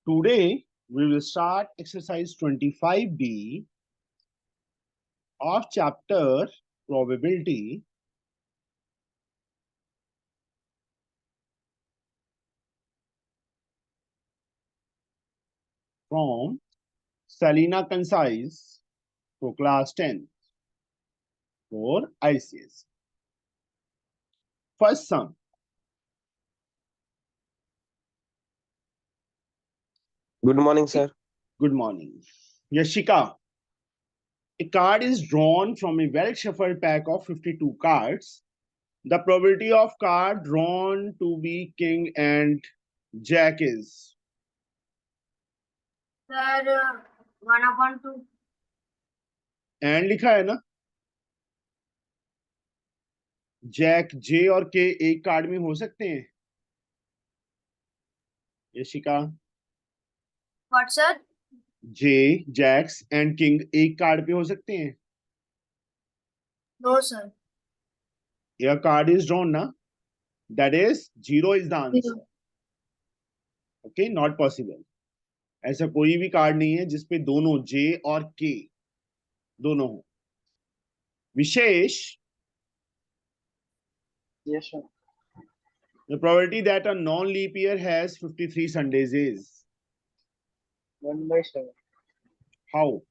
Today, we will start exercise 25B of chapter probability from Salina Concise for class 10 for ICS. First sum. Good morning, sir. Good morning. Yashika, a card is drawn from a well-shuffled pack of 52 cards. The probability of card drawn to be king and jack is? Sir, 1/2. And लिखा है ना, Jack जे और के एक card में हो सकते हैं? Yashika, What, sir? J, jacks and king एक कार्ड पे हो सकते हैं? No, sir. Your card is drawn ना, that is 0 is the answer. Okay, not possible. ऐसा कोई भी कार्ड नहीं है जिसपे दोनों जे और के दोनों हो. विशेष, Yes, sir. the probability that a non-leap year has 53 Sundays is? 1/7. How?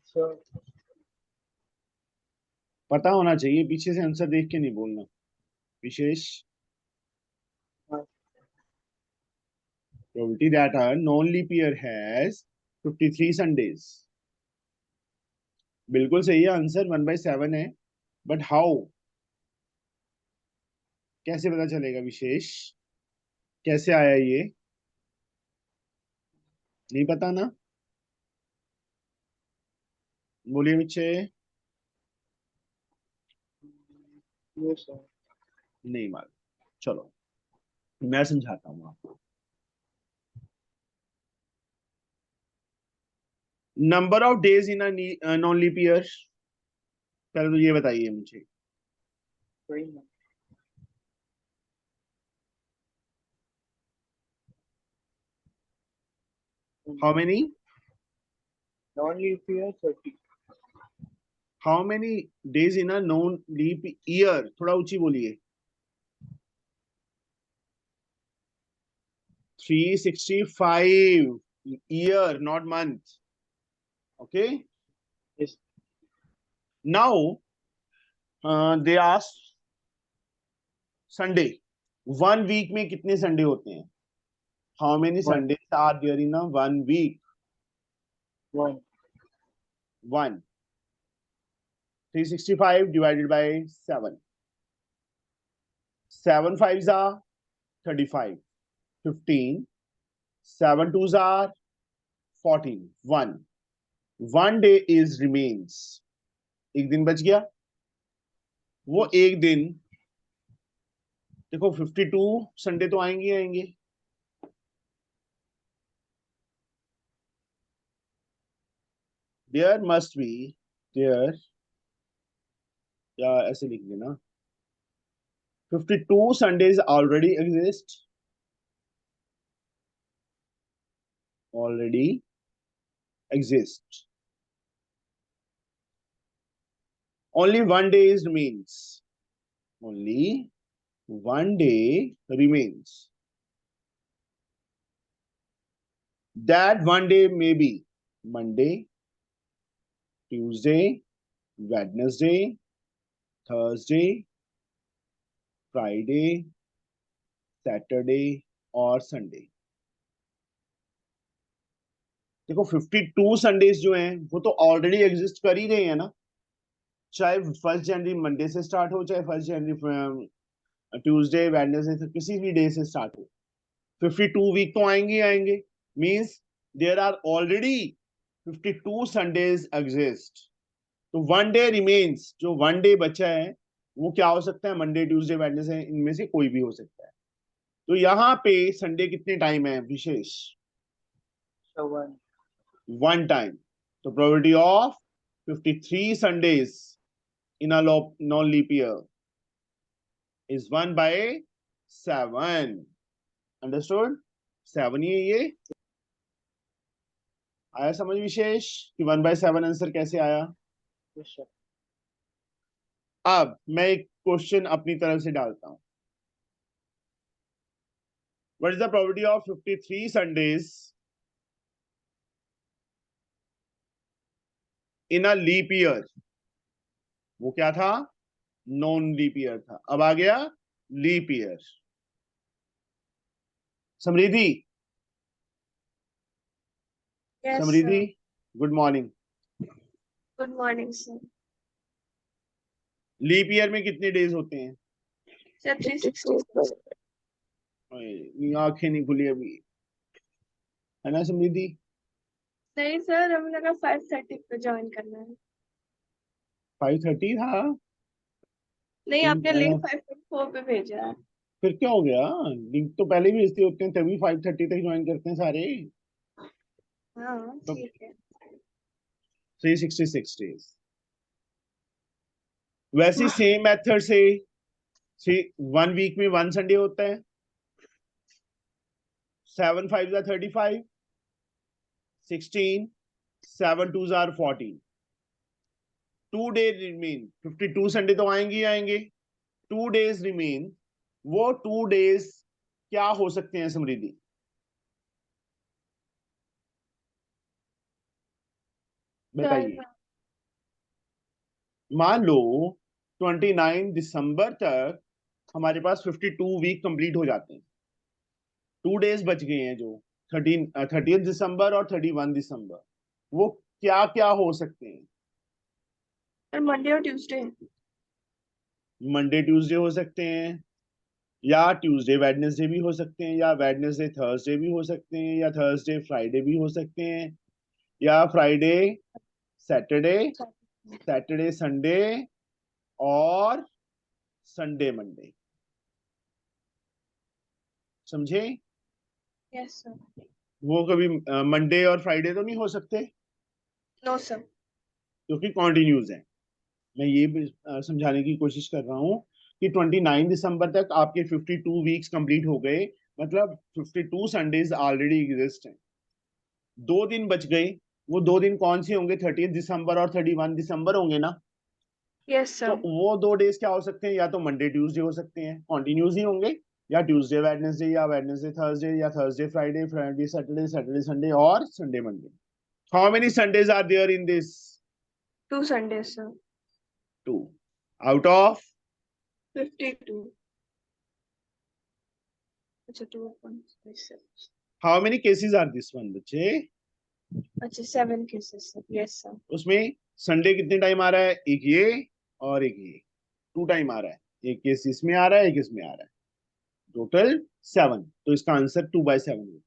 Sir, पता होना चाहिए, पीछे से आंसर देख के नहीं बोलना. विशेष, probability that a non-leap year has 53 Sundays. बिल्कुल सही है आंसर, 1/7 है. बट हाउ, कैसे पता चलेगा? विशेष, कैसे आया ये? नहीं पता ना? बोलिए बच्चे. yes, sir. नहीं मालूम. चलो मैं समझाता हूँ आपको. Number of days in non leap year, पहले तो ये बताइए मुझे. 29. How many? Non-leap year 30. How many days in non leap year? थोड़ा ऊंची बोलिए. 365 year, not month. Okay. Yes. Now, they ask Sunday. 1 week में कितने संडे होते हैं? How many One. Sundays are there in a 1 week? 1. 1. 365 divided by 7. 7 5s are 35. 15. 7 2s are 14. 1. 1 day is remains. एक दिन बच गया. वो एक दिन, देखो 52 संडे तो आएंगे आएंगे. There must be, there, या ऐसे लिख देना, 52 Sundays already exist. Already exist. Only 1 day is remains. Only 1 day remains. That 1 day may be Monday, Tuesday, Wednesday, Thursday, Friday, Saturday और Sunday. देखो 52 संडेज जो हैं वो तो ऑलरेडी एग्जिस्ट कर ही रहे हैं ना, चाहे 1 जनवरी मंडे से स्टार्ट हो, चाहे 1 जनवरी ट्यूसडे, वेडनेसडे से किसी भी डे से स्टार्ट हो. 52 वीक तो आएंगे ही आएंगे. Means there are already 52 Sundays exist. तो 1 डे रिमेन्स, जो 1 डे बचा है वो क्या हो सकता है? मंडे, ट्यूसडे, वेडनेसडे, इनमें से कोई भी हो सकता है. तो यहाँ पे संडे कितने टाइम है विशेष? So 1. 1 टाइम. तो probability of 53 Sundays in a non-leap year is 1/7. Understood? 7 ही है ये। आया समझ विशेष कि 1/7 आंसर कैसे आया? Yes, sir. अब मैं एक क्वेश्चन अपनी तरफ से डालता हूं। What is the probability of 53 Sundays in a leap year? वो क्या था? नॉन लीप ईयर था, अब आ गया leap year. Samriddhi, Yes, Samriddhi, sir. Good morning. Good morning, sir. Leap year में कितने डेज होते हैं? Sir, 360. ओए, आंखें नहीं खुली अभी, है ना समृद्धि? नहीं सर, हमें लगा 5:30 पे ज्वाइन करना है। 5:30 था। नहीं, तुम आपने लिंक 5:4 पे भेजा है। फिर क्या हो गया? लिंक तो पहले भी भेजते होते हैं, तभी 5:30 तक ज्वाइन करते हैं सारे। हाँ, तो ठीक है। 366 डेज। वैसे सेम मेथड से 1 वीक में 1 संडे होता है। 7 5 35, 16, 7 2 14, 2 डेज रिमेन। 52 संडे तो आएंगे ही आएंगे। 2 डेज रिमेन। वो 2 डेज क्या हो सकते हैं समृद्धि? बताइए। मान लो 29 दिसंबर तक हमारे पास 52 वीक कंप्लीट हो जाते हैं। 2 डेज बच गए हैं, जो 30 दिसंबर और 31 दिसंबर। वो क्या क्या हो सकते हैं? सर, मंडे और ट्यूसडे। मंडे ट्यूसडे हो सकते हैं, या ट्यूसडे वेडनेसडे भी हो सकते हैं, या वेडनेसडे थर्सडे भी हो सकते हैं, या थर्सडे फ्राइडे भी हो सकते हैं, या फ्राइडे सैटरडे, सैटरडे संडे, और संडे मंडे। समझे? Yes sir. वो कभी मंडे और फ्राइडे तो नहीं हो सकते, नो सर। क्योंकि कॉन्टिन्यूज है। मैं ये भी समझाने की कोशिश कर रहा हूँ कि 29 दिसंबर तक आपके 52 वीक्स कंप्लीट हो गए, मतलब 52 संडेज ऑलरेडी एग्जिस्ट हैं। 2 दिन बच गए। वो 2 दिन कौन से होंगे? 30 दिसंबर और 31 दिसंबर होंगे ना? यस तो सर। वो 2 डेज क्या हो सकते हैं? या तो मंडे ट्यूसडे हो सकते हैं, कॉन्टिन्यूस ही होंगे, या ट्यूसडे वेडनेसडे, या वेडनेसडे थर्सडे, या Thursday Friday, Friday Saturday, Saturday Sunday, और Sunday Monday. How many Sundays are there in this? 2 Sunday sir. 2 out of 52। अच्छा, 2.7। How many cases are this one बच्चे? अच्छा, 7 केसेस सर। Yes sir. उसमें Sunday कितने time आ रहा है? एक ये और एक ये, 2 टाइम आ रहा है। एक केस इसमें आ रहा है, एक इसमें आ रहा है, टोटल 7। तो इसका आंसर 2/7 है।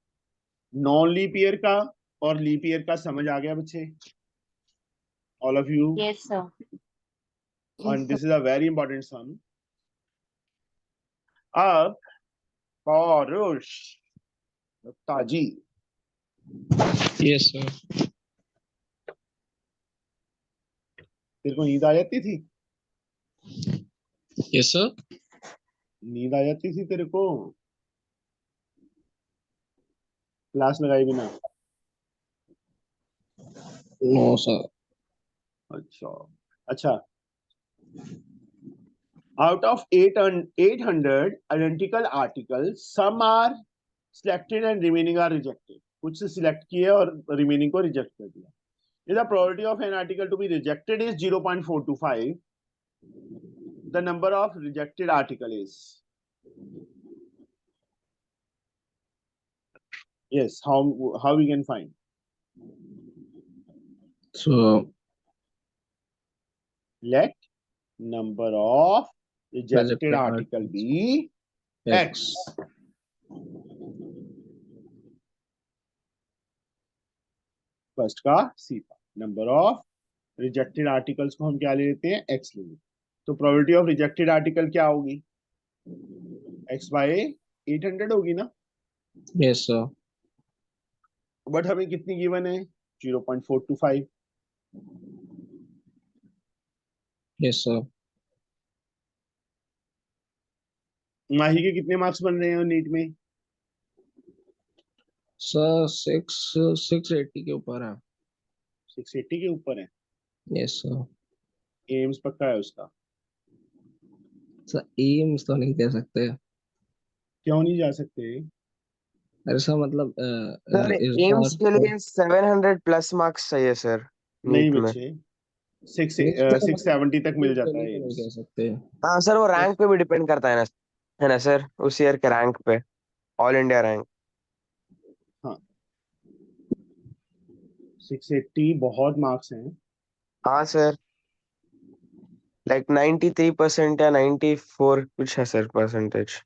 नॉन लीप ईयर का और लीप ईयर का समझ आ गया बच्चे? All of you? Yes, sir. And this is a very important sum. अब पौरुष ताजी, Yes, sir. तेरे को नींद आ जाती थी? Yes, sir. नींद आ जाती थी तेरे को क्लास लगाए बिना? No, sir. अच्छा अच्छा। Out of 800 identical articles, some are selected and remaining are rejected. कुछ से select किए और remaining को reject कर दिया. If the probability of an article to be rejected is 0.425, the number of rejected article is, yes, how we can find? So, Let number of rejected Rejected article articles. be X. First का सीधा, number of rejected articles को हम क्या ले लेते हैं? X ले लेते हैं। तो प्रोबेबिलिटी ऑफ रिजेक्टेड आर्टिकल क्या होगी? x/800 होगी ना? yes, sir. बट हमें कितनी गिवन है? 0.425। Yes, sir. माही के कितने मार्क्स बन रहे हैं नीट में? सर 680 के ऊपर है। 680 के ऊपर है। Yes sir. एम्स पक्का है उसका? सर एम्स तो नहीं दे सकते। क्यों नहीं जा सकते? अरे सर मतलब सर इस एम्स बार के लिए 700 प्लस मार्क्स चाहिए सर, नहीं नीट में। बच्चे, सिक्स नहीं सर, सिक्स मतलब 70 तक मिल के जाता लिए है तो नहीं एम्स। कह सकते। हाँ सर, वो Yes, रैंक पे भी डिपेंड करता है ना सर, उस ईयर के रैंक पे, ऑल इंडिया रैंक। हाँ, 680 बहुत मार्क्स हैं। हाँ सर, लाइक 93% या 94 कुछ है सर परसेंटेज।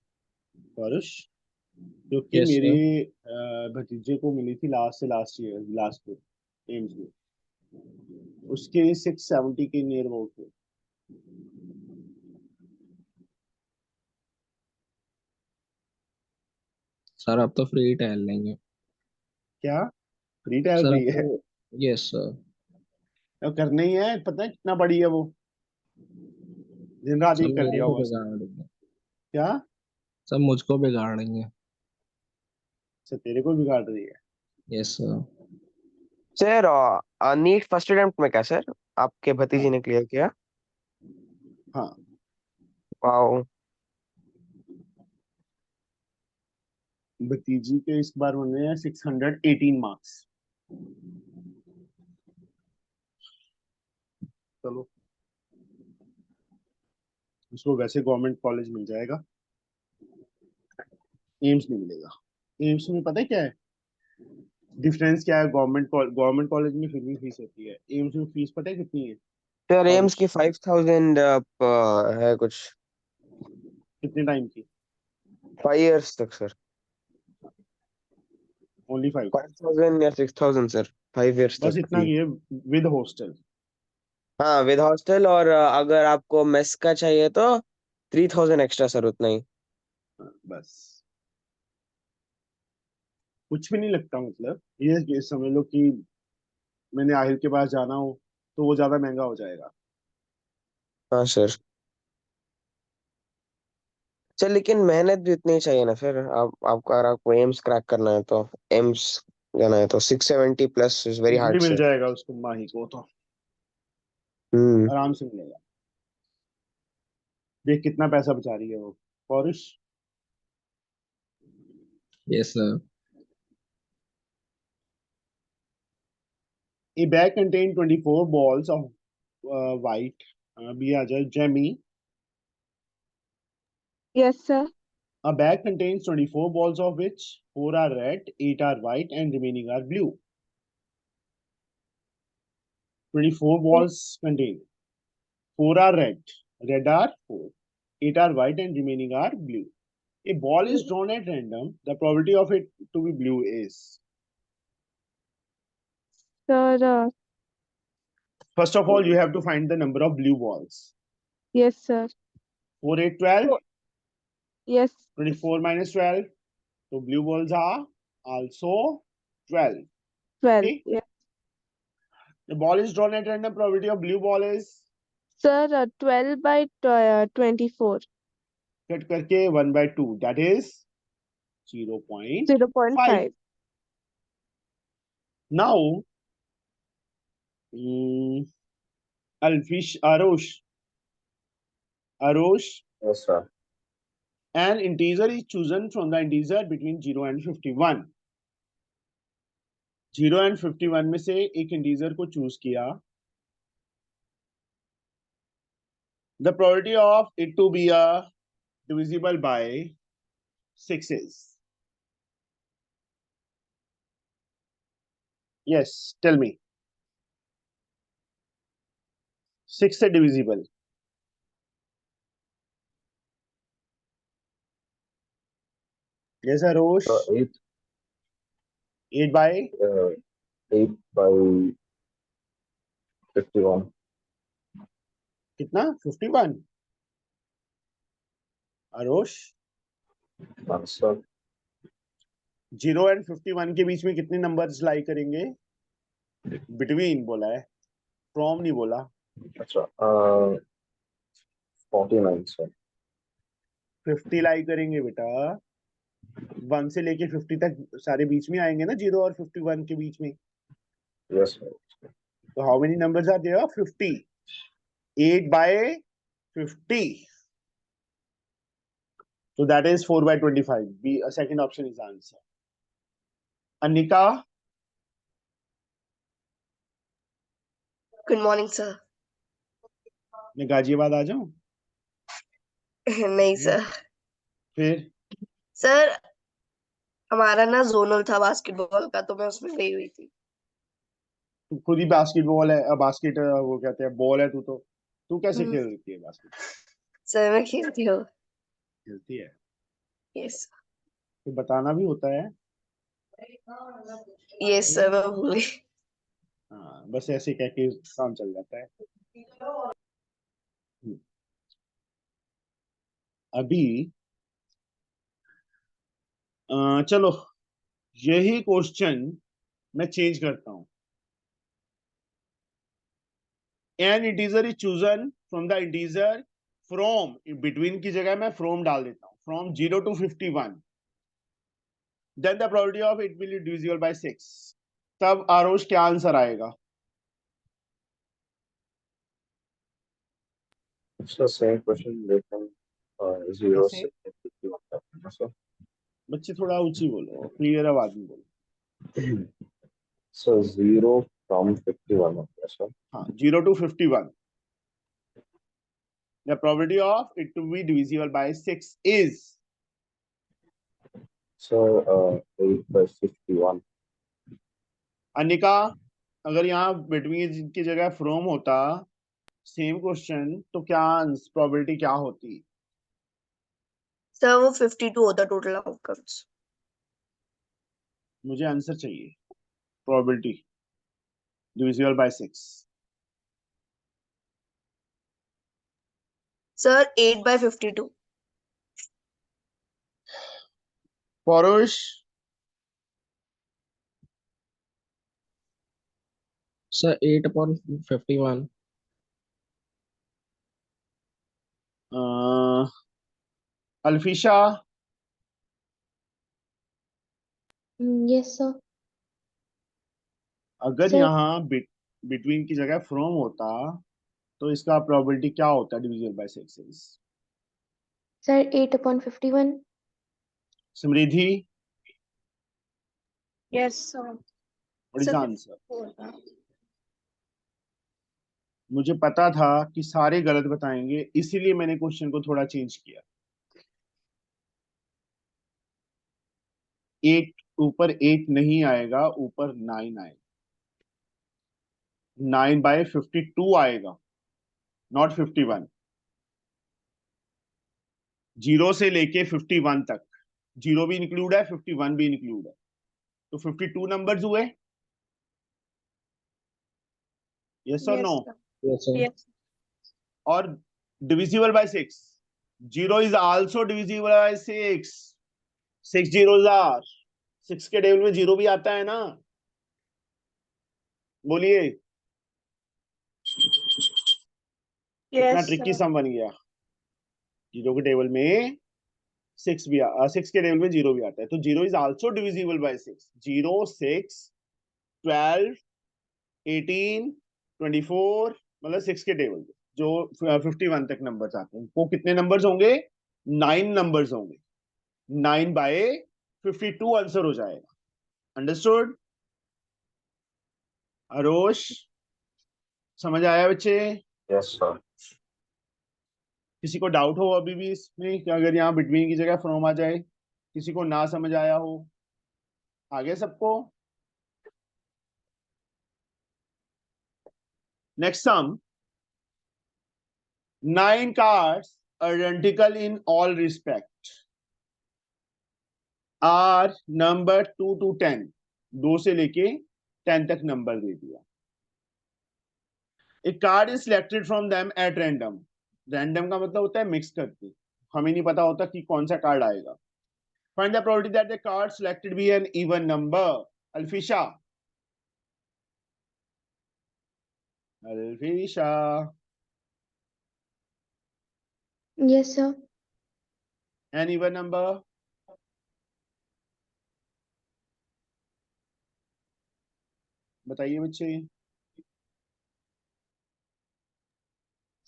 परुष, क्योंकि yes मेरे sir. भतीजे को मिली थी लास्ट से लास्ट ईयर लास्ट में एम्स में, उसके 670 के नियर अबाउट थे। सर अब तो फ्री टहल लेंगे। क्या फ्री टायर सर फ्री अब है? तो यस सर। अब करना ही है, पता है कितना बड़ी है वो, दिन रात सर एक कर मेरे लिया को होगा उसने। बिगाड़ देंगे। क्या? सर मुझको बिगाड़ देंगे। अच्छा, तेरे को बिगाड़ रही है? Yes sir. Sir NEET first attempt में क्या सर, आपके भतीजी हाँ ने क्लियर किया? हाँ, वाओ। भतीजी के इस बार होने हैं 618 मार्क्स। चलो, उसको वैसे गवर्नमेंट कॉलेज मिल जाएगा, एम्स नहीं मिलेगा। एम्स में पता है क्या है डिफरेंस, क्या है? गवर्नमेंट कॉलेज में फिर भी फीस होती है, एम्स में फीस पता है कितनी है? सर और एम्स की 5000 है कुछ, कितने टाइम की? 5 years तक सर। ओनली 5? 5000 या 6000 सर, 5 years बस तक इतना फी। की है, विद हॉस्टल। हाँ विद हॉस्टल, और अगर आपको मेस का चाहिए तो 3000 एक्स्ट्रा सर, उतना ही। बस, कुछ भी नहीं लगता, मतलब ये समझ लो कि मैंने आहिल के पास जाना हो तो वो ज्यादा महंगा हो जाएगा। हाँ सर। सर लेकिन मेहनत भी उतनी ही चाहिए ना सर, आपको अगर आपको एम्स क्रैक करना है तो, एम्स जाना है तो 670 plus is very easily hard mill sir. जाएगा उसको, माही को तो हम्म। आराम से मिलेगा। देख कितना पैसा बचा रही है वो पौरुष। Yes sir. A bag contained 24 balls of white, भी आ जाए Jamie. Yes, sir. A bag contains 24 balls of which 4 are red, 8 are white and remaining are blue. 24 balls contain, 4 are red, red are 4, 8 are white and remaining are blue. A ball is drawn at random, the probability of it to be blue is, Sir, first of all you have to find the number of blue balls. yes, sir. 4, 8, 12, Yes, 24 minus 12, so blue balls are also 12. 12. Okay, Yes. the ball is drawn at random, probability of blue ball is, Sir, 12 by 24. cut करके 1/2, that is 0.5. 0.5. Now, mm, Alfish, Arosh, Yes, sir. an integer is chosen from the integer between 0 and 51. 0 and 51 में से एक integer को choose किया. The probability of it to be a divisible by 6 is. Yes, tell me. 6 से divisible. Yes, Arosh. 8, 8 by 8 by 51. कितना? 51. Arosh, Answer. 0 and 51 के बीच में कितने नंबर्स लाई करेंगे? बिटवीन बोला है, फ्रॉम नहीं बोला. अच्छा, 49 सर. 50 लाई करेंगे बेटा. 1 से लेके 50 तक सारे बीच में आएंगे ना, 0 और 51 के बीच में। Yes, sir. तो how many numbers are there? 50. 8 by 50. So that is 4 by 25. B, second option is the answer. Anika, good morning sir. मैं गाजियाबाद आ जाऊं? नहीं सर। फिर सर हमारा ना जोनल था बास्केटबॉल का, तो मैं उसमें गई हुई थी। तू खुद ही बास्केटबॉल है, बास्केट वो कहते हैं बॉल है, तू कैसे खेल लेती है बास्केट? सर मैं खेलती हूँ। खेलती है यस तो बताना भी होता है। यस सर, मैं भूल गई। हाँ, बस ऐसे कह के काम चल जाता है। अभी चलो यही क्वेश्चन मैं चेंज करता हूं। An integer is chosen from the integer from, between की जगह मैं फ्रॉम डाल देता हूं, from 0 to 51, then the probability of it will be divisible by 6। तब आरोश क्या आंसर आएगा? It's the same question written 0 कैसे? से 51 तक, yes, sir. बच्चे थोड़ा ऊंची बोलो, क्लियर आवाज में बोलो। So 0 from 51, yes, sir. हाँ, 0 to 51, the probability of it to be divisible by 6 is, So 8 by 51. Anika, अगर यहाँ बिटवीन की जगह फ्रॉम होता सेम क्वेश्चन, तो क्या प्रोबेबिलिटी क्या होती? सर वो 52 होता टोटल आउटकम्स। मुझे आंसर चाहिए। Probability divisible by 6। Sir 8 by 52। पौरुष, Sir, 8/51. अल्फिशा, Yes, sir. अगर Sir, यहाँ बिटवीन की जगह फ्रॉम होता तो इसका प्रोबेबिलिटी क्या होता divisible by 6? sir, 8/51. Samriddhi, yes sir. What is the answer? मुझे पता था कि सारे गलत बताएंगे, इसीलिए मैंने क्वेश्चन को थोड़ा चेंज किया। 8 ऊपर 8 नहीं आएगा, ऊपर 9 आएगा। 9 by 52 आएगा, नॉट 51। 0 से लेके 51 तक, 0 भी इंक्लूड है, 51 भी इंक्लूड है, तो 52 नंबर्स हुए। यस और नो? Yes, sir. यस और divisible by 6, 0 is also divisible by 6। 6 zeros are 6 के टेबल में 0 भी आता है ना? बोलिए, कितना यस ट्रिकी सर। सम बन गया। 0 के टेबल में 6 भी 6 के टेबल में 0 भी आता है, तो 0 इज आल्सो डिविजिबल बाय 6। 0, 6, 12, 18, 24, मतलब 6 के टेबल में जो 51 तक नंबर्स आते हैं, वो कितने नंबर्स होंगे? 9 नंबर्स होंगे। 9 by 52 आंसर हो जाएगा। अंडरस्टूड? आरोश, समझ आया बच्चे? Yes, sir. किसी को डाउट हो अभी भी इसमें कि अगर यहाँ बिटवीन की जगह फ्रॉम आ जाए? किसी को ना समझ आया हो? आगे सबको? Next sum, 9 cards identical in all respect are number 2 to 10। 2 से लेके 10 तक नंबर दे दिया। एक card is selected from them at random. Random का मतलब होता है मिक्स करके, हमें नहीं पता होता कि कौन सा कार्ड आएगा। Find the probability that the card selected be an even number. Alfisha, Alfisha, Yes, sir. An even number? बताइए बच्चे।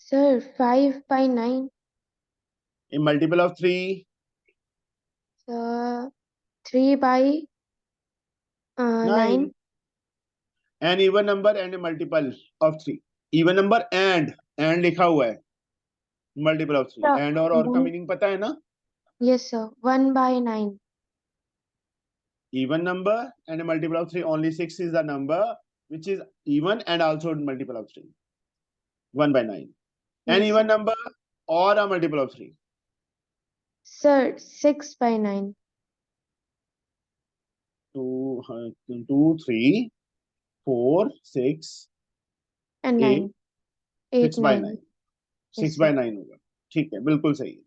Sir, 5 by 9. A multiple of 3, Sir, 3 by 9. 9. An even number and a multiple of 3। Even number and लिखा हुआ है, multiple of 3। Sir, and और का one- meaning पता है ना? yes, sir. 1 by 9. Even number and a multiple of 3. Only 6 is the number which is even and also multiple of 3. 1 by 9. An Yes, even sir. number or a multiple of 3. Sir, 6 by 9. 2, 3, 4, 6, And 9. 8, 8, 6 by 9. 9. Yes, 6 by sir. 9 होगा। ठीक है, बिल्कुल सही है।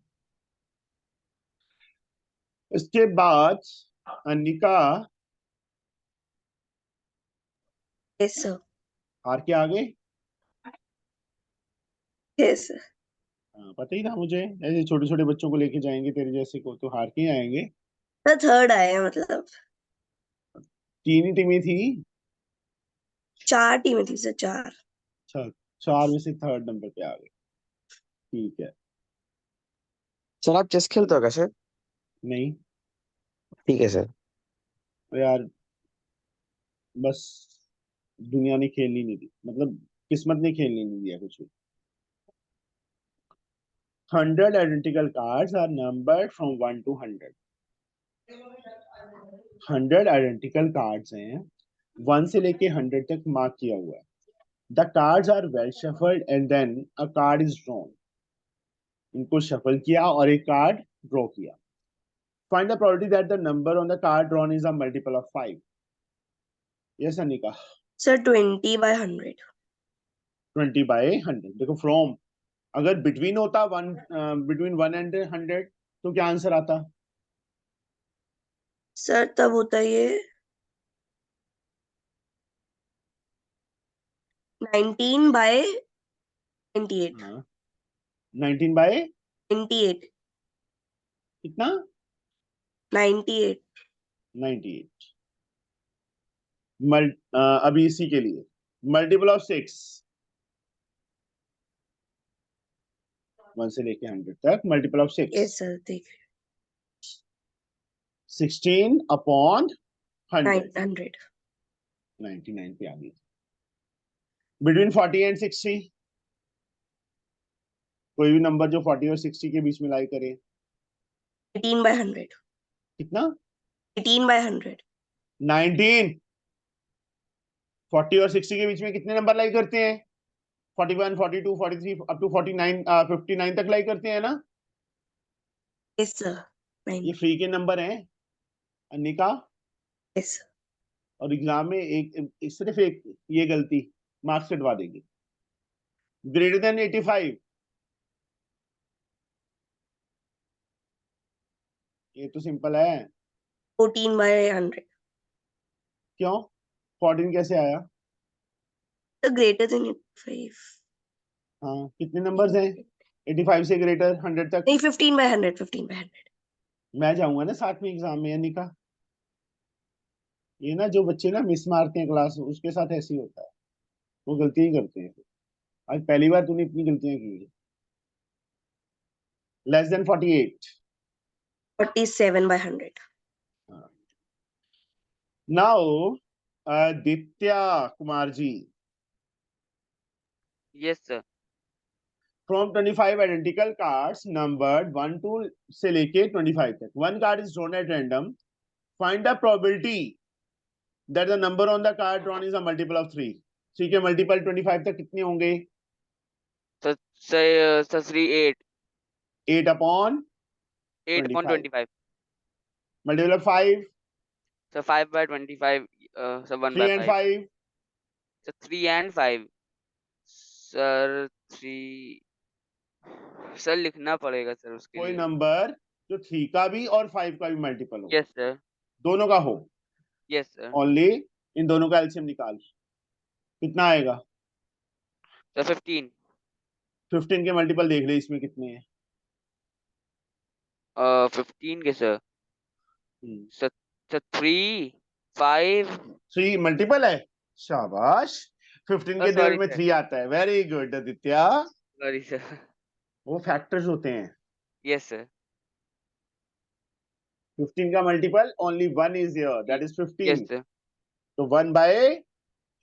इसके बाद Anika Yes, sir. हार के आगे। Yes, sir. हाँ, पता ही था मुझे, ऐसे छोटे छोटे बच्चों को लेके जाएंगे तेरे जैसे को तो हार के ही आएंगे। तो थर्ड आया मतलब 3 ही टीमें थी। 4 टीमें थी सर, 4। अच्छा, 4 में से थर्ड नंबर पे आ गए। ठीक है। सर आप चेस खेलते हो क्या सर? नहीं ठीक है सर। यार, बस दुनिया ने खेलनी नहीं दी, मतलब किस्मत ने खेलने नहीं दिया कुछ भी। 100 identical cards are numbered from 1 to 100. 100 identical cards हैं, 1 से लेके 100 तक मार्क किया हुआ है। The cards are well shuffled and then a card is drawn. इनको शफल किया और एक कार्ड ड्रॉ किया। Find the probability that the number on the card drawn is a multiple of 5. Yes, Anika. Sir 20 by 100। 20 by 100। देखो from, अगर between होता between 1 and 100 तो क्या आंसर आता? सर तब होता ये 19 by 98। हाँ, 19 बाय 98। कितना? 98। 98। अभी इसी के लिए मल्टीपल ऑफ 6, 1 से लेके 100 तक मल्टीपल ऑफ 6। यस सर, देख 16 अपॉन 100, 900। 99 पे आ गई। बिटवीन 40 एंड 60, कोई भी नंबर जो 40 और 60 के बीच में लाई करे। 18 by 100। कितना? 18 by 100। 19। 40 और 60 के बीच में कितने नंबर लाई करते हैं? 41, 42, 43 अप टू 49, 59 तक लाई करते हैं ना। Yes sir. ये फ्री के नंबर हैं अनिका। Yes sir. और एग्जाम में एक सिर्फ एक ये गलती मार्क्स कटवा देंगे। ग्रेटर देन 85, ये तो सिंपल है। 14 by 100। क्यों 14 कैसे आया? तो ग्रेटर देन 85। हाँ, कितने नंबर्स हैं 85 से ग्रेटर 100 तक? नहीं, 15 by 100। 15 by 100। मैं जाऊंगा ना साथ में एग्जाम में अनिका। ये ना जो बच्चे ना मिस मारते हैं क्लास, उसके साथ ऐसे ही होता है, वो गलती ही करते हैं। आज पहली बार तूने इतनी गलतियां की है। Less than 48। 47 by 100। नाउ दित्या Kumar ji, Yes, sir. from 25 identical cards numbered 1 to से लेके 25 तक, one card is drawn at random. Find the probability that the number on the card drawn is a multiple of 3. 3 के multiple 25 तक कितने होंगे? So say 8 8 upon 8 upon 25. multiple of 5. So 5 by 25. So 1 3 by and 5. 5. So 3 and 5. Sir 3. Sir लिखना पड़ेगा sir उसके कोई लिए। Number जो 3 का भी और 5 का भी मल्टीपल हो, Yes sir. दोनों का हो, Yes sir. ओनली इन दोनों का एलसीएम निकाल। कितना आएगा? So 15. 15 के मल्टीपल देख ले इसमें कितने हैं। 15 के सर। हम्म, So 3 5 3 मल्टीपल है शाबाश। 15 के sorry, डिवाइड में sir. 3 आता है, very good Aditya. Sorry, sir. वो फैक्टर्स होते हैं। Yes, sir. 15 का multiple only 1 is here, that is 15। Yes, sir. तो 1 बाय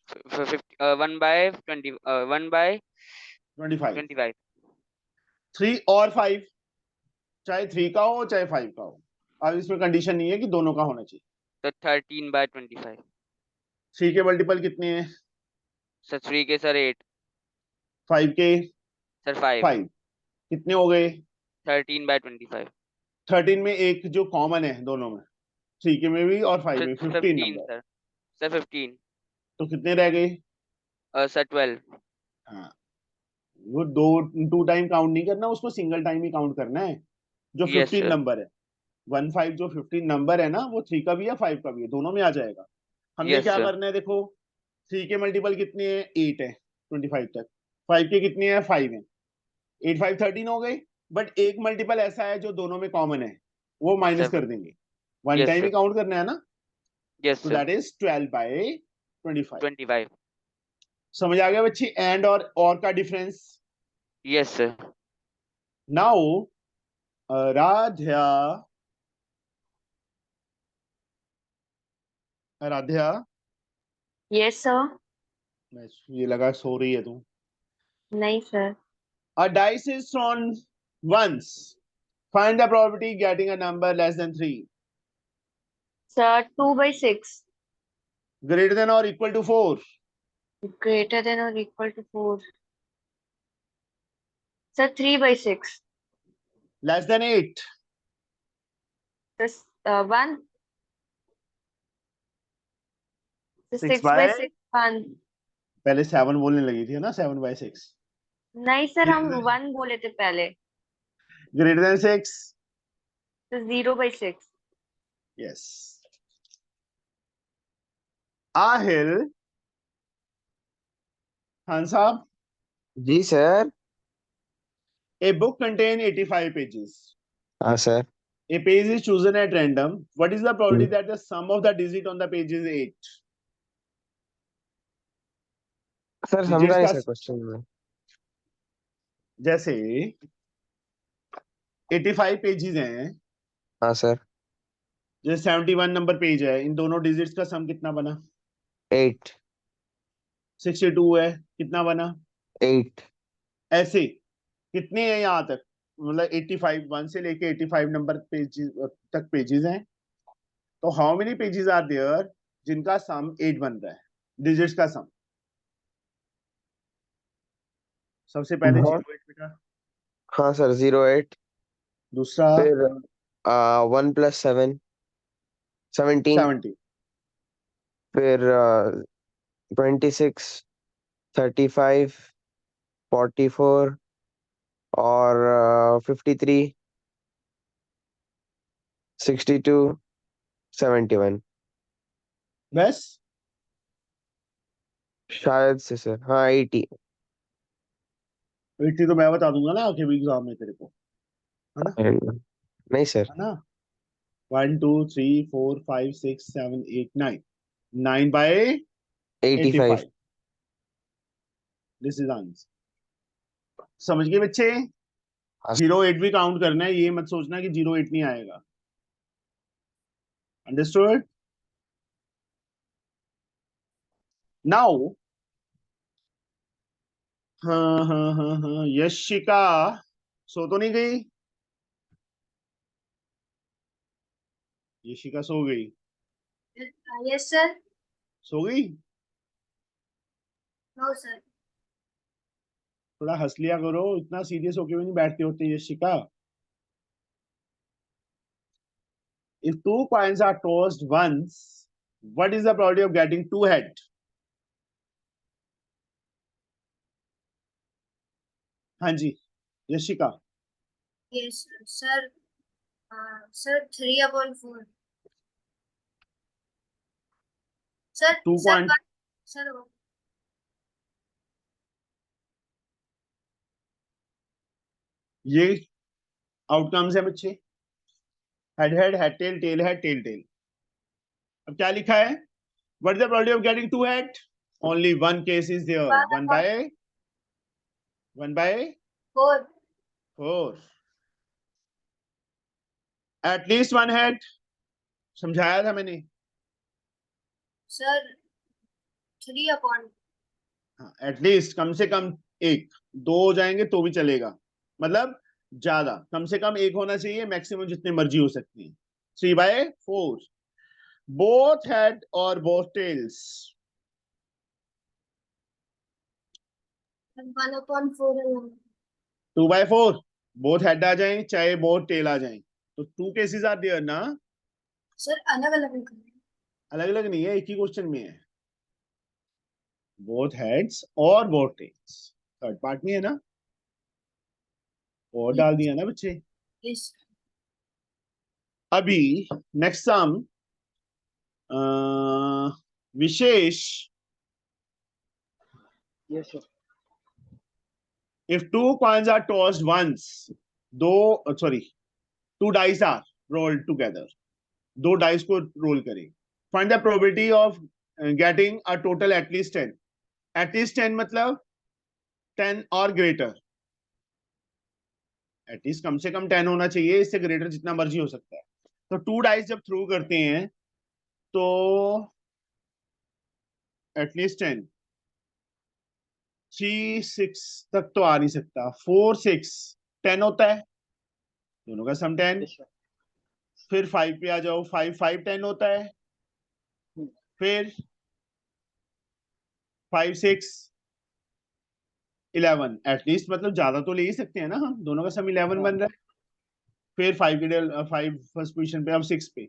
1 by 20. 1 by 25। 25. 3 और 5, चाहे 3 का हो चाहे 5 का हो। अब इसमें कंडीशन नहीं है कि दोनों का होना चाहिए। So 13 by 25. 3 के मल्टीपल कितने हैं? Sir 3 के sir 8. 5 के Sir 5. 5 कितने हो गए? 13 by 25. 13 में एक जो कॉमन है दोनों में, 3 के में भी और 5 में, 15 15, नंबर। sir. Sir 15. तो कितने रह गए? Sir 12. हाँ, वो 2 टाइम काउंट नहीं करना, उसको सिंगल टाइम ही काउंट करना है। जो Yes, 15 sir. नंबर है, 15 जो 15 नंबर है ना, वो 3 का भी है 5 का भी है, दोनों में आ जाएगा। हमने Yes, क्या sir. करना है, देखो 3 के मल्टीपल कितने हैं? 8 है 25 तक। 5 के कितने हैं? 5 है। 8 5 13 हो गए। बट एक मल्टीपल ऐसा है जो दोनों में कॉमन है, वो माइनस 7. कर देंगे। 1 Yes, टाइम ही sir. काउंट करना है ना, Yes, तो sir. That is 12 bye 25। 25. समझ आ गया बच्ची? एंड और का difference. Yes, sir. Now Aaradhya, Aaradhya, Yes, sir. ये लगा सो रही है तू। नहीं, sir. A dice is thrown once. Find the probability getting a number less than 3, Sir, 2 by 6. greater than or equal to 4, Greater than or equal to 4. Sir, 3 by 6. less than 8, Sir, 1. Sir, 6 6 by by 6. 1. पहले 7 बोलने लगी थी ना, 7 by 6, नहीं sir, हम 1 बोले थे पहले. greater than 6, तो 0 by 6. yes. Ahil, Khan साहब, जी sir. a book contain 85 pages. हाँ सर। A page is chosen at random. What is the probability that the sum of the digit on the page is 8? Sir Digits समझा नहीं का sir question में। जैसे 85 pages हैं, हाँ सर। जैसे 71 नंबर पेज है, इन दोनों डिजिट्स का सम कितना बना? 8 62 है, कितना बना? 8 ऐसे कितने हैं यहाँ तक? मतलब 85, 1 से लेके 85 नंबर पेज तक पेजेस हैं। तो how many pages are there जिनका सम 8 बन रहा है, डिजिट्स का सम? सबसे पहले बहुत। 08 बेटा, हाँ सर 08। दूसरा फिर 1 + 7 17। 70, फिर 26 35 44 और 53 62 71। बस। शायद से सर, हाँ 80। 80 तो मैं बता दूंगा ना आखिरी एग्जाम में तेरे को, है ना? नहीं सर। है ना? 1 2 3 4 5 6 7 8 9, 9 by 85। 85, this is answer. समझ गए बच्चे? हाँ। 08 भी काउंट करना है, ये मत सोचना कि 08 नहीं आएगा। अंडरस्टूड? नाउ हाँ, यशिका सो तो नहीं गई? यशिका सो गई? Yes, sir. सो गई? No, sir. थोड़ा हंस लिया करो, इतना सीरियस होके भी नहीं बैठते होते Yashika. If 2 coins are tossed once, what is the probability of getting 2 head? हाँ जी Yashika. Yes, sir. Sir, 3/4. Sir, 2 sir, coin, sir, ये आउटकम्स है बच्चे। Head head, head tail, tail head, tail tail. अब क्या लिखा है? What is the probability of getting 2 head? only one case is there. 1 by 4. 4. At least one head. समझाया था मैंने. Sir, 3 upon. हाँ, एटलीस्ट कम से कम एक. 2 हो जाएंगे तो भी चलेगा, मतलब ज्यादा, कम से कम एक होना चाहिए, मैक्सिमम जितने मर्जी हो सकती है. 3 by 4. बोथ हेड और both tails. 1 upon 4 and 1. 2 by 4. Both head आ जाए चाहे बोथ टेल आ जाए, तो 2 केसेस आर देयर ना. Sir, अलग-अलग करना है. अलग अलग नहीं है, एक ही क्वेश्चन में है. बोथ हेड्स और बोथ टेल्स. थर्ड पार्ट में है ना, और डाल दिया ना बच्चे. Yes. अभी next sum, Vishesh. Yes, sir. If 2 coins are tossed once, two dice are rolled together. 2 dice को roll करें. Find the probability of getting a total at least 10. At least 10 मतलब 10 और greater. At least कम से कम 10 होना चाहिए, इससे greater जितना मर्जी हो सकता है. तो 2 dice जब throw करते हैं तो at least 10. 3 6 तक तो आ नहीं सकता. 4 6 10 होता है, दोनों का सम 10. Yes, sir. फिर 5 पे आ जाओ. 5 5 10 होता है. फिर 5 6 11. एटलीस्ट मतलब ज्यादा तो ले ही सकते हैं ना हम, दोनों का सम 11 बन रहा है. फिर 5 फर्स्ट पोजीशन पे, अब 6 पे.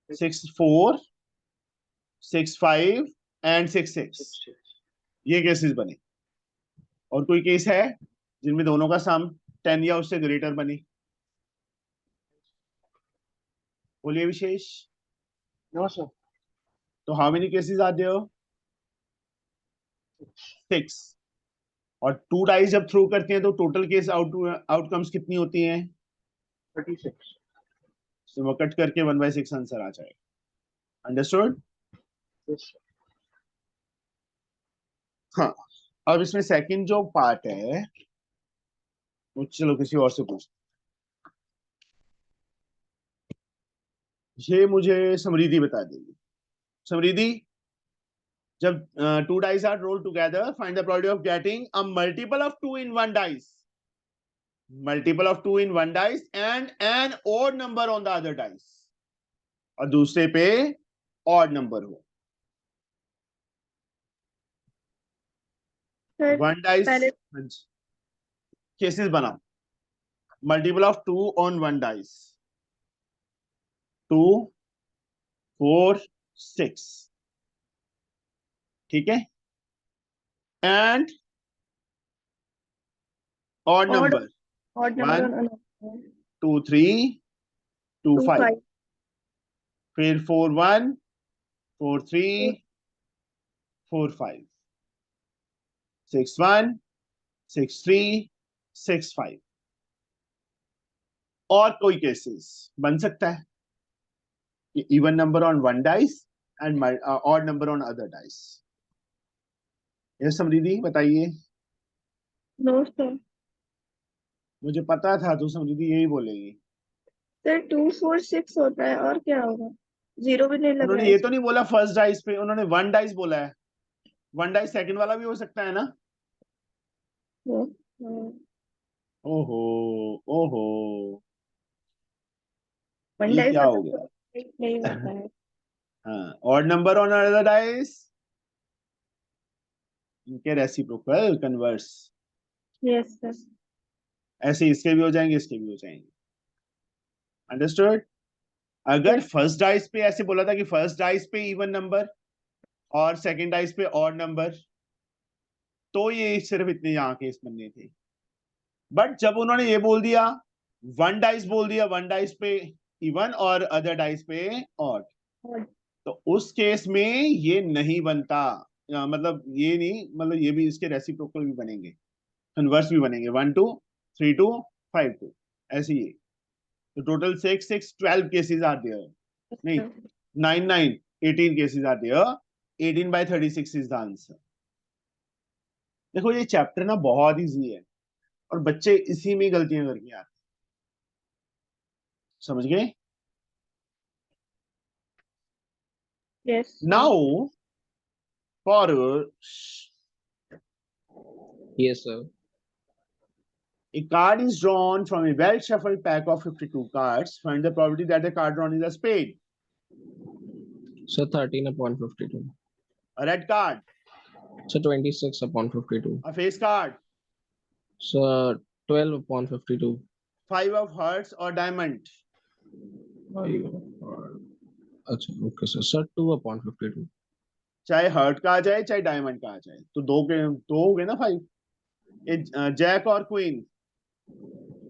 6 4 6 5 एंड 6 6. ये केसेस बने. और कोई केस है जिनमें दोनों का सम 10 या उससे ग्रेटर बने? बोलिए विशेष. No, sir. तो how many cases are there? 6. और 2 डाइस जब थ्रो करते हैं तो टोटल केस आउटकम्स कितनी होती हैं? 36. तो वो कट करके 1/6 आंसर आ जाएगा. अंडरस्टूड? Yes, sir. हाँ. अब इसमें सेकंड जो पार्ट है वो चलो किसी और से पूछ. ये मुझे समृद्धि बता देगी. समृद्धि, जब 2 dice are rolled together, find the probability of getting a multiple of 2 in one dice. Multiple of 2 in one dice and an odd number on the other dice. और दूसरे पे odd number हो. सर One dice पहले cases बनाओ. Multiple of 2 on one dice. 2 4 6. ठीक है. And odd number. odd number 1 on 2 3 2 2 5. 5 फिर 4 1 4 3 4 5. 6 1 6 3 6 5. और कोई केसेस बन सकता है कि even number on one dice and odd number on other dice. ये समृद्धि बताइए. No sir. मुझे पता था तो समृद्धि यही बोलेगी. सर 2 4 6 होता है और क्या होगा? 0 भी नहीं लग रहा उन्होंने है. ये तो नहीं बोला फर्स्ट डाइस पे, उन्होंने वन डाइस बोला है. वन डाइस सेकंड वाला भी हो सकता है ना. ओहो ओहो, वन ये डाइस क्या हो गया? नहीं होता है. हाँ, odd number on other dice, इनके रेसिप्रोकल कन्वर्स. Yes sir. ऐसे इसके भी हो जाएंगे, इसके भी हो जाएंगे. अंडरस्टूड? अगर फर्स्ट डाइस पे ऐसे बोला था कि फर्स्ट डाइस पे इवन नंबर और सेकंड डाइस पे ऑड नंबर, तो ये सिर्फ इतने यहाँ केस बनने थे. बट जब उन्होंने ये बोल दिया, वन डाइस बोल दिया, वन डाइस पे इवन और अदर डाइस पे ऑड, तो उस केस में ये नहीं बनता. मतलब ये नहीं, मतलब ये भी इसके रेसिप्रोकल भी बनेंगे, कन्वर्स भी बनेंगे. 1 2 3 2 5 2 ऐसे ही. तो टोटल 6 6 12 केसेस आर देयर. नहीं, 9 9 18 cases are there. 18 by 36 is the answer. देखो ये चैप्टर ना बहुत इजी है और बच्चे इसी में गलतियां करके आते हैं, समझ गए? Yes. Now for Yes, sir. a card is drawn from a well shuffled pack of 52 cards. Find the probability that the card drawn is a spade. So 13 upon 52. A red card, So 26 upon 52. a face card, So 12 upon 52. 5 of hearts or diamond. अच्छा okay sir sir 2 upon 52. चाहे hurt का आ जाए चाहे diamond का आ जाए तो दो हो गए ना 5. जैक और queen,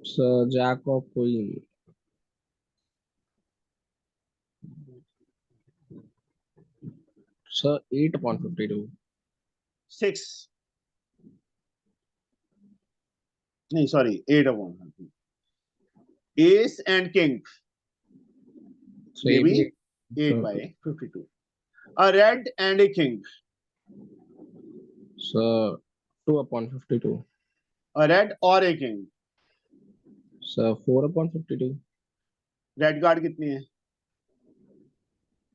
So jack of queen. So 8 upon 52. 6 नहीं sorry 8 of 1. S and king So maybe 8. 8 by 52. A red and a king, So 2 upon 52. a red or a king. So 4 upon 52. Red card कितनी है?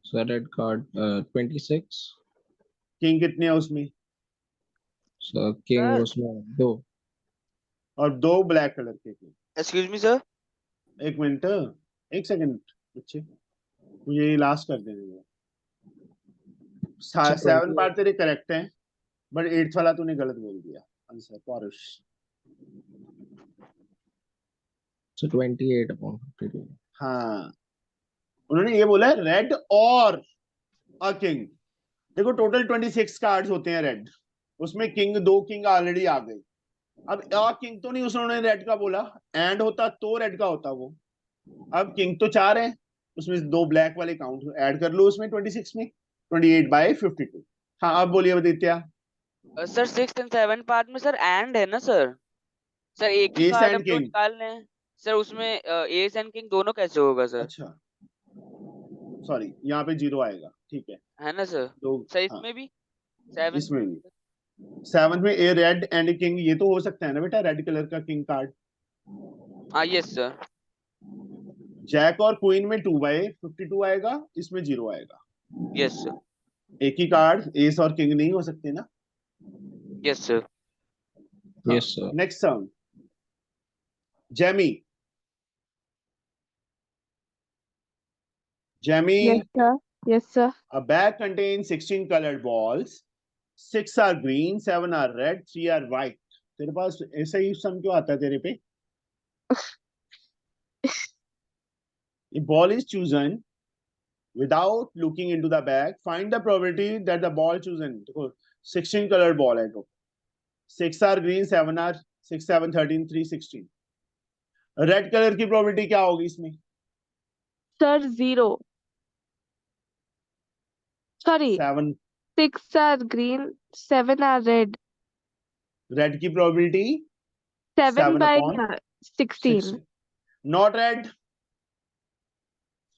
So red card 26. King कितनी है उसमें? So king Sir. उसमें 2. और 2 black colour के king. Excuse me, sir. एक minute, एक सेकंड बच्चे, मुझे लास्ट कर देने दो. 7 पार्ट तेरे करेक्ट हैं बट 8th वाला तूने गलत बोल दिया आंसर. पौरुष. So 28 upon 52. हाँ उन्होंने ये बोला है रेड और अ किंग. देखो टोटल 26 कार्ड्स होते हैं रेड, उसमें किंग 2 किंग ऑलरेडी आ गए. अब अ किंग तो नहीं उसने रेड का बोला, एंड होता तो रेड का होता वो. अब किंग तो 4 है, उसमें 2 ब्लैक वाले काउंट ऐड कर लो उसमें 26 में. 28 by 52. हाँ अब बोलिए Aditya. Sir 6th and 7th part में सर एंड है ना सर? सर एक ही Ace कार्ड and हम जो king. निकाल रहे हैं सर उसमें एस एंड किंग दोनों कैसे होगा सर? अच्छा सॉरी यहाँ पे 0 आएगा, ठीक है ना सर? तो सर हाँ, इसमें भी 7th इसमें भी 7th में ए रेड एंड किंग, ये तो हो सकता है ना बेटा, रेड कलर का किंग कार्ड. हाँ यस सर. जैक और क्वीन में 2 by 52 आएगा, इसमें 0 आएगा. Yes sir. एक ही कार्ड एस और किंग नहीं हो सकते ना. Yes sir. Yes sir. Next sum. Jamie. Jamie, Yes, sir. Yes, sir. a bag contains 16 colored balls. 6 are green, 7 are red, 3 are white. तेरे पास ऐसा ही सम क्यों आता है तेरे पे? A ball is chosen without looking into the bag. Find the probability that the ball chosen. देखो 16 colored ball है तो 6 are green, 7 are 6, 7, 13, 3, 16. Red colour की प्रोबेबिलिटी क्या होगी इसमें? Sir, 0. Sorry, 7. 6 are green, 7 are red. Red की probability 7 by upon 16. 16. Not red.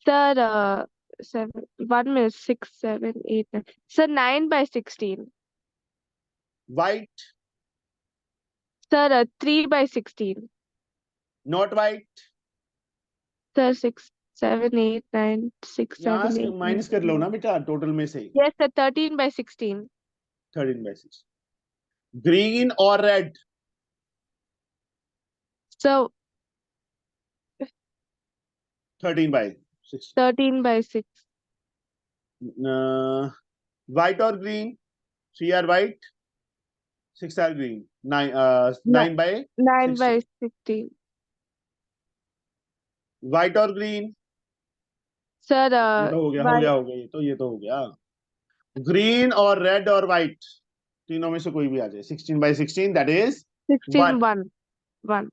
Sir, 7. 1 minute, 6, 7, 8, 9. Sir, 9 by 16. White. Sir, 3 by 16. Not white. Sir, 6, 7, 8, 9, 6, यहाँ 7, से 8, 9, माइनस कर लो ना बेटा टोटल में से. Yes, sir, 13 by 16. 13 by 6. Green or red? So, 13 by 6. 13 by 6. White or green? 3 are white, 6 are green. 9 by 9 by 16. 16. White or green? Sir, ये तो हो गया, हो गया, हो गया. ये तो हो गया. Green or red or white? तीनों में से कोई भी आ जाए. 16 by 16, that is 16, 1. 1.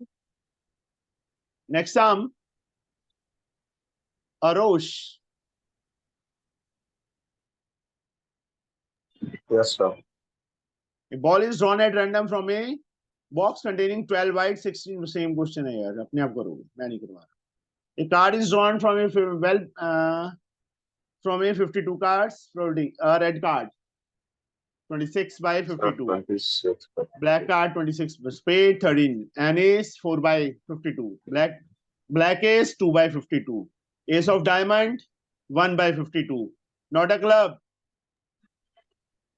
Next sum. Arosh. Yes, sir. A ball is drawn at random from a box containing 12 white, 16. Same question है यार, अपने आप करोगे, मैं नहीं करवा रहा. A card is drawn from a 52 cards, probably a red card. 26 by Sir, 52. 26. Black card 26. Spade 13. And ace 4 by 52. Black ace 2 by 52. Ace of diamond 1 by 52. Not a club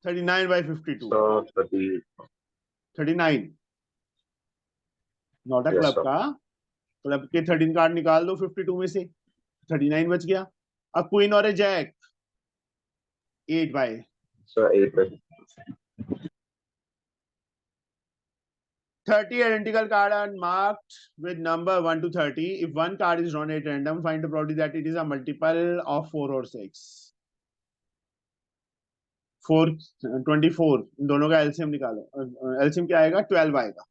39 by 52. Sir, 30. 39. Not a Yes, club sir. का club के 13 card निकाल दो 52 में से 39 बच गया. A queen or a jack 8 by. Sir, 8 by 30 identical cards are marked with number 1 to 30. If one card is drawn at random, find the probability that it is a multiple of 4 or 6. 4 24 इन दोनों का LCM निकालो. LCM क्या आएगा? 12 आएगा.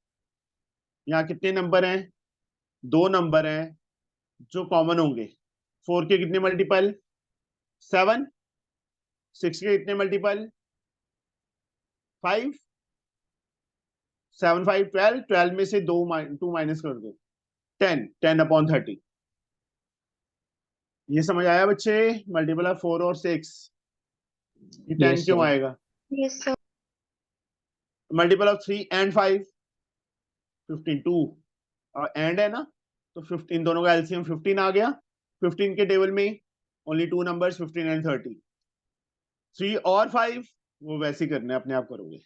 यहाँ कितने number हैं? 2 number हैं जो कॉमन होंगे. 4 के कितने मल्टीपल? 7. 6 के कितने मल्टीपल? 5. 7 5 12. 12 में से 2 माइनस कर दो. 10. 10 अपॉन 30. ये समझ आया बच्चे? मल्टीपल ऑफ 4 और 6. ये 10 Yes, क्यों sir. आएगा? Yes, sir. Multiple of 3 and 5 15 2 और एंड है ना, तो 15 दोनों का एलसीएम 15 आ गया. 15 के टेबल में ओनली 2 नंबर्स 15 and 30. 3 और 5 वो वैसे ही करने अपने आप करोगे.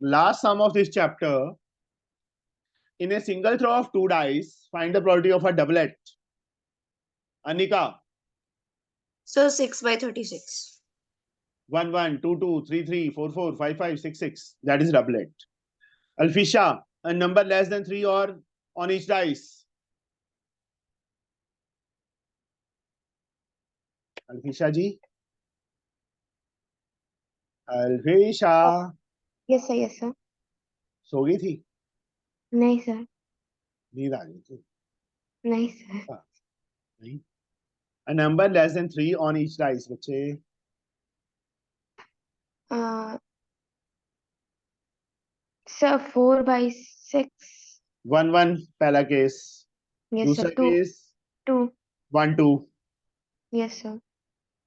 Last sum of this chapter. In a single throw of 2 dice, find the probability of a doublet. Anika, Sir, 6 by 36. 1 1 2 2 3 3 4 4 5 5 6 6. That is doublet. Alfisha, a number less than 3 or on each dice. Alfisha ji. Alfisha. Yes, sir. Yes, sir. सो गई थी? नहीं sir. नींद आ गई थी? नहीं sir. नहीं. A number less than 3 on each dice, बच्चे. Sir, 4 by 6. 1 1 पहला केस. Yes, दूसरा sir. 2. केस 2. 1 2. Yes, sir.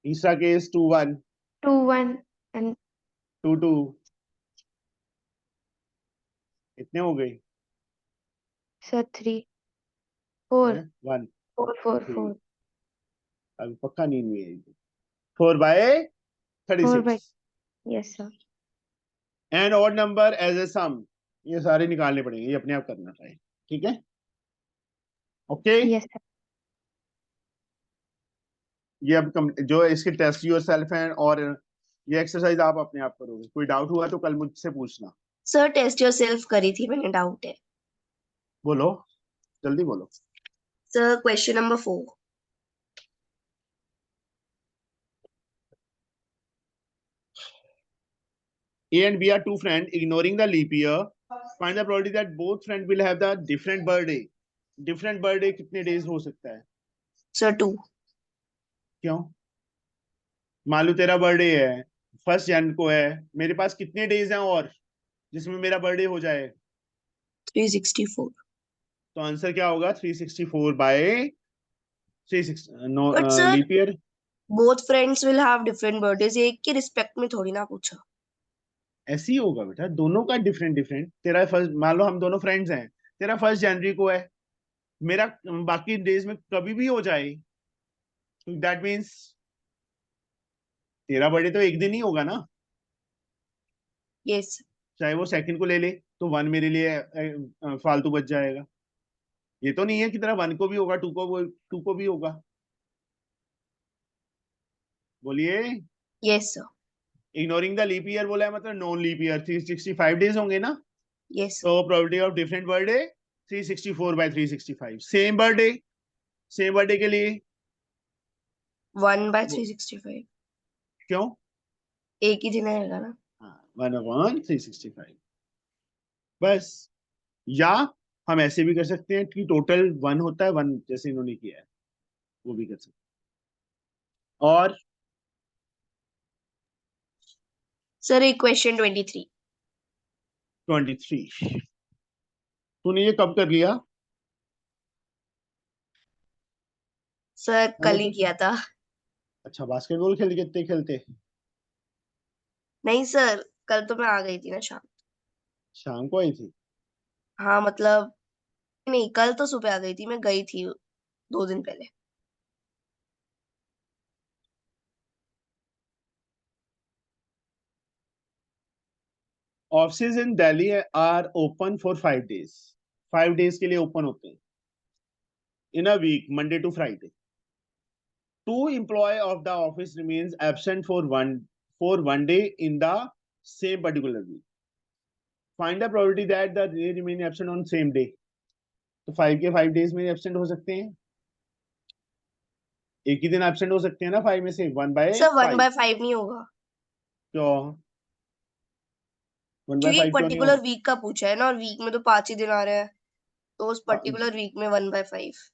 तीसरा केस 2 1 2 1 and 2 2. कितने हो गए? sir 3. 4. 1 4 4 3. 4. अभी पक्का नींद में है. 4 by 4 by. 36. Yes, sir. And odd number as a sum. ये सारे निकालने पड़ेंगे, ये अपने आप करना चाहिए. ठीक है? ओके. Yes, sir. ये अब जो इसके टेस्ट योर सेल्फ हैं और ये एक्सरसाइज आप अपने आप करोगे. कोई डाउट हुआ तो कल मुझसे पूछना. Sir, test yourself करी थी मैंने, डाउट है. बोलो, जल्दी बोलो. Sir, question number 4. A and B are two friends. Ignoring the leap year, find the probability that both friends will have the different birthday. Different birthday कितने days हो सकता है? Sir, 2. क्यों? मान लो तेरा बर्थडे है 1 जनवरी को है, मेरे पास कितने डेज हैं और जिसमें मेरा बर्थडे हो जाए? 364. तो आंसर क्या होगा? 364 by 360. No But sir, leap year. both friends will have different birthdays. एक के रिस्पेक्ट में थोड़ी ना पूछा. ऐसे ही होगा बेटा, दोनों का डिफरेंट डिफरेंट. तेरा फर्स्ट, मान लो हम दोनों फ्रेंड्स हैं, तेरा 1 जनवरी को है, मेरा बाकी डेज में कभी भी हो जाए, दैट मीन्स तेरा बर्थडे तो एक दिन ही होगा ना. Yes. चाहे वो सेकंड को ले ले तो 1 मेरे लिए फालतू बच जाएगा. ये तो नहीं है कि तेरा 1 को भी होगा, 2 को भी होगा. बोलिए. Yes, sir. Ignoring the leap year बोला है मतलब नॉन लीप ईयर. 365 डेज होंगे ना. Yes, sir. तो probability of different birthday 364 by 365. Same birthday के लिए 1 by 365. क्यों? एक ही दिन आएगा ना. हाँ, 1/365 बस. या हम ऐसे भी कर सकते हैं कि टोटल 1 होता है, 1 जैसे इन्होंने किया है वो भी कर सकते हैं. और Sir, question 23. 23 तूने ये कब कर लिया? Sir, कल ही किया था. अच्छा, बास्केटबॉल खेलते नहीं सर, कल तो मैं आ गई थी ना शाम को आई थी? हाँ मतलब नहीं, कल तो सुबह आ गई थी, मैं गई थी 2 दिन पहले। Offices in Delhi are open for 5 days. 5 days के लिए ओपन होते हैं in a week, Monday to Friday. Two employee of the office remains absent for one day in the same particular week. Find the probability that they remain absent on same day. तो 5 के 5 days में absent हो सकते हैं, एक ही दिन absent हो सकते हैं ना 5 में से, 1/5. सर 1/5 नहीं होगा, क्यों 1/5 क्योंकि एक क्यों नहीं पर्टिकुलर होगा? वीक का पूछा है ना, और वीक में तो 5 ही दिन आ रहे हैं, तो उस पर्टिकुलर वीक में 1/5।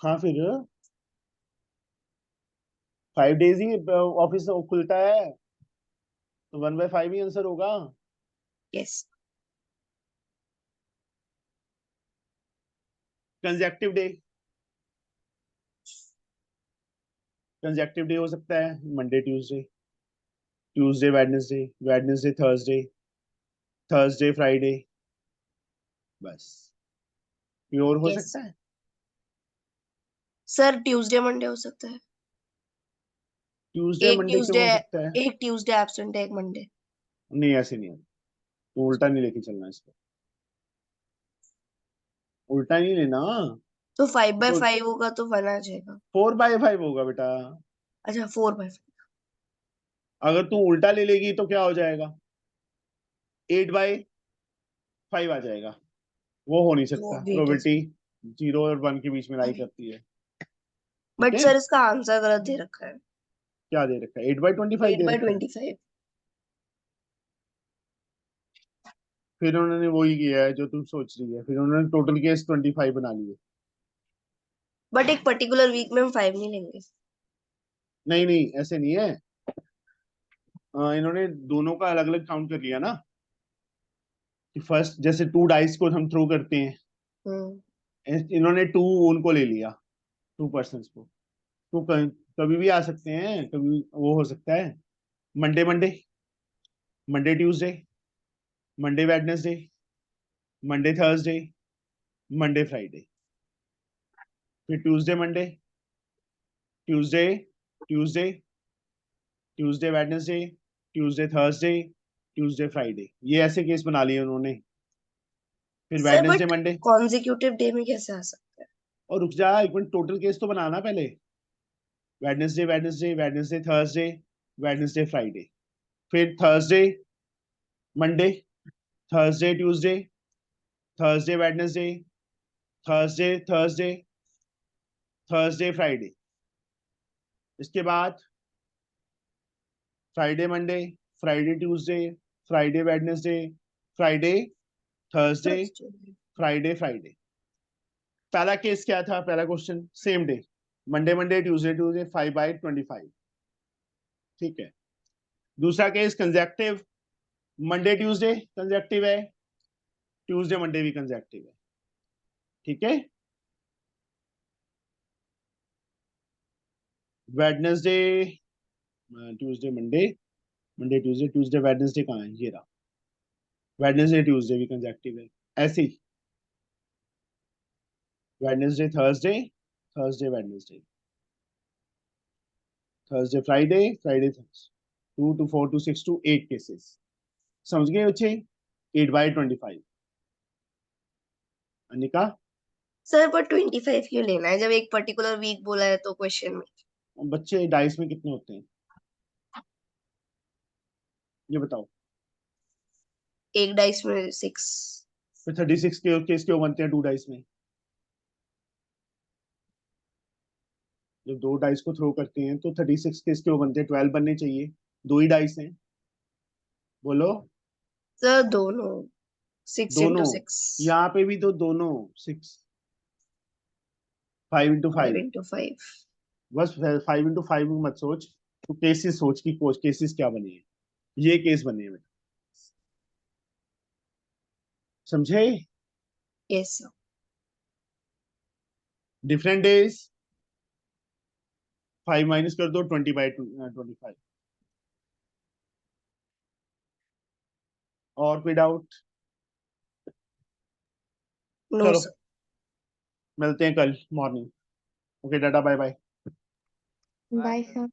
हाँ फिर 5 days ही ऑफिस खुलता है, तो 1/5 ही आंसर होगा. Yes. Conjunctive day, conjunctive day हो सकता है Monday Tuesday, Tuesday Wednesday, Wednesday Thursday, Thursday Friday, बस. कोई और हो Yes. सकता है? सर ट्यूसडे मंडे हो सकता है, ट्यूसडे मंडे क्यों हो सकता है? एक ट्यूसडे एब्सेंट है, एक मंडे। नहीं ऐसे नहीं है, तो उल्टा नहीं लेके चलना इसको, उल्टा नहीं लेना. तो 5/5 होगा तो 1 आ जाएगा। 4/5 होगा बेटा. अच्छा 4/5। अगर तू उल्टा ले लेगी तो क्या हो जाएगा, 8/5 आ जाएगा. वो हो नहीं वो सकता, भी प्रोबेबिलिटी 0 और 1 के बीच में लाई करती है. ठीक बट है, सर इसका आंसर गलत दे रखा है, क्या दे रखा है? 8/25 दे रखा है. 8/25। फिर उन्होंने वही किया है जो तुम सोच रही है, फिर उन्होंने टोटल केस 25 बना लिए. बट एक पर्टिकुलर वीक में हम 5 नहीं लेंगे। नहीं नहीं ऐसे नहीं है, इन्होंने दोनों का अलग अलग काउंट कर लिया ना, कि फर्स्ट जैसे 2 डाइस को हम थ्रो करते हैं, इन्होंने 2 उनको ले लिया, 2 पर्सन को. तो कभी भी आ सकते हैं, कभी वो हो सकता है. Monday Monday, Monday Tuesday, Monday Wednesday, Monday Thursday, Monday Friday. फिर Tuesday Monday, Tuesday Tuesday, Tuesday Wednesday, Tuesday Thursday, Tuesday Friday. ये ऐसे केस बना लिए उन्होंने. फिर sir Wednesday but Monday, consecutive day में कैसे आ सकता है? और रुक जा एक मिनट, टोटल केस तो बनाना पहले. Wednesday Wednesday, Wednesday Thursday, Wednesday Friday. फिर Thursday Monday, Thursday Tuesday, Thursday Wednesday, Thursday Thursday, Thursday Friday. इसके बाद Friday Monday, Friday Tuesday, Friday Wednesday, Friday Thursday, Friday Friday. पहला केस क्या था, पहला question same day, Monday Monday Tuesday Tuesday, 5/25. ठीक है. दूसरा case consecutive, Monday Tuesday consecutive है, ट्यूसडे मंडे भी कंजेक्टिव है. ठीक है. Wednesday Tuesday Monday, Monday Tuesday, Tuesday Wednesday कहाँ है, ये रहा. वेडनेसडे ट्यूसडे भी कंजेक्टिव है. ऐसे ही Wednesday Thursday, Thursday Wednesday, Thursday Friday, Friday Thursday. 2 to 4 to 6 to 8 cases. समझ गए बच्चे? 8/25. अनिका, सर पर 25 क्यों लेना है जब एक पर्टिकुलर वीक बोला है तो क्वेश्चन में? बच्चे डाइस में कितने होते हैं ये बताओ? एक डाइस में 6। फिर 36 के केस क्यों बनते हैं 2 डाइस में? जब 2 डाइस को थ्रो करते हैं तो 36 केस क्यों बनते हैं? 12 बनने चाहिए, 2 ही डाइस हैं. बोलो. सर दोनों 6 दोनों, into 6, यहाँ पे भी तो दोनों 6, 5 into 5. 5 into 5। बस 5 into 5 मत सोच, तो केसेस सोच की केसेस क्या बने हैं. ये केस बने हैं बेटा, समझे? Yes sir. Different days, 5 minus कर दो, 20/25. और कोई डाउट? नो चलो सर। मिलते हैं कल morning. Okay tata bye bye. Bye sir.